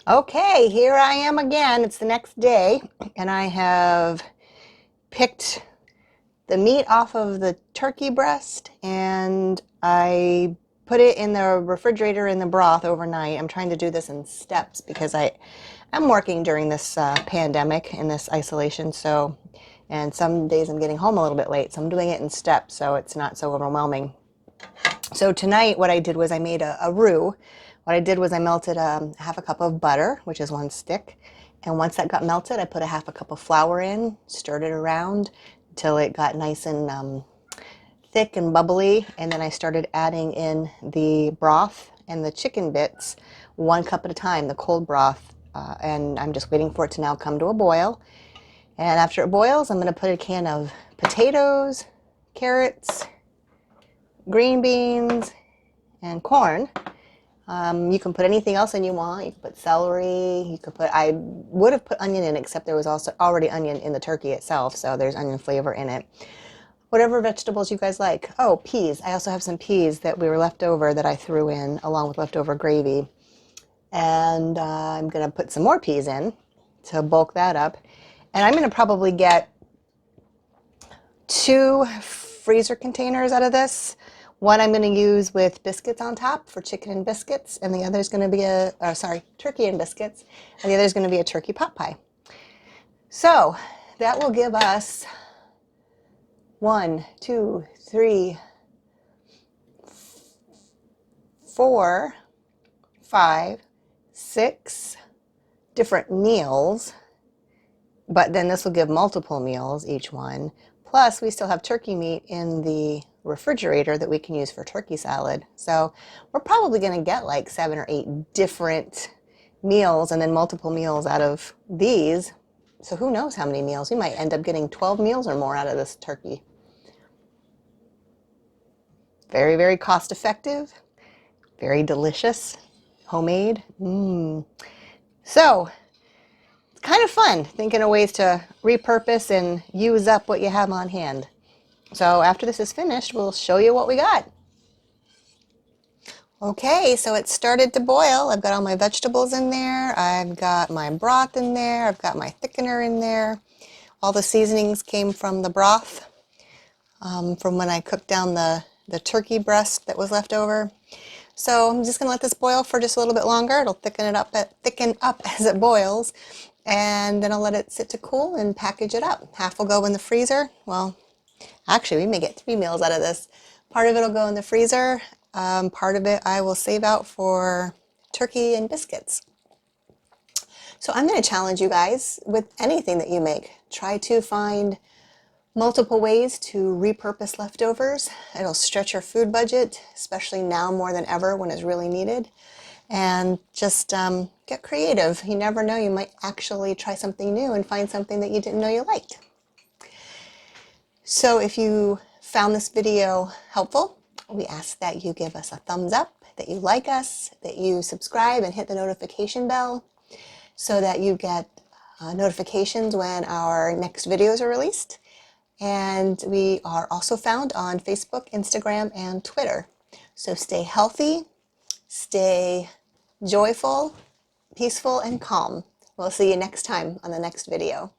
Okay, here I am again. It's the next day, and I have picked the meat off of the turkey breast, and I put it in the refrigerator in the broth overnight. I'm trying to do this in steps because I'm working during this pandemic in this isolation, and some days I'm getting home a little bit late, so I'm doing it in steps so it's not so overwhelming. So tonight what I did was I made a roux. What I did was I melted half a cup of butter, which is 1 stick, and once that got melted, I put a half a cup of flour in, stirred it around until it got nice and thick and bubbly, and then I started adding in the broth and the chicken bits 1 cup at a time, the cold broth, and I'm just waiting for it to now come to a boil. And after it boils, I'm going to put a can of potatoes, carrots, green beans, and corn. You can put anything else in you want. You can put celery. You could put, I would have put onion in, except there was also already onion in the turkey itself, so there's onion flavor in it. Whatever vegetables you guys like. Oh, peas. I also have some peas that were left over that I threw in along with leftover gravy. And I'm going to put some more peas in to bulk that up. And I'm going to probably get 2 freezer containers out of this. One I'm going to use with biscuits on top for chicken and biscuits, and the other is going to be turkey and biscuits, and the other is going to be a turkey pot pie. So that will give us 1, 2, 3, 4, 5, 6 different meals, but then this will give multiple meals each one. Plus, we still have turkey meat in the refrigerator that we can use for turkey salad. So we're probably going to get like 7 or 8 different meals and then multiple meals out of these. So who knows how many meals? We might end up getting 12 meals or more out of this turkey. Very, very cost effective. Very delicious. Homemade. So it's kind of fun thinking of ways to repurpose and use up what you have on hand. So after this is finished, we'll show you what we got. Okay, so it started to boil. I've got all my vegetables in there. I've got my broth in there. I've got my thickener in there. All the seasonings came from the broth from when I cooked down the turkey breast that was left over. So I'm just going to let this boil for just a little bit longer. It'll thicken up as it boils, and then I'll let it sit to cool and package it up. Half will go in the freezer. Well, actually, we may get 3 meals out of this. Part of it will go in the freezer. Part of it I will save out for turkey and biscuits. So I'm going to challenge you guys with anything that you make. Try to find multiple ways to repurpose leftovers. It'll stretch your food budget, especially now more than ever when it's really needed. And just get creative. You never know, you might actually try something new and find something that you didn't know you liked. So if you found this video helpful, we ask that you give us a thumbs up, that you like us, that you subscribe and hit the notification bell so that you get notifications when our next videos are released. And we are also found on Facebook, Instagram, and Twitter. So stay healthy, stay joyful, peaceful, and calm. We'll see you next time on the next video.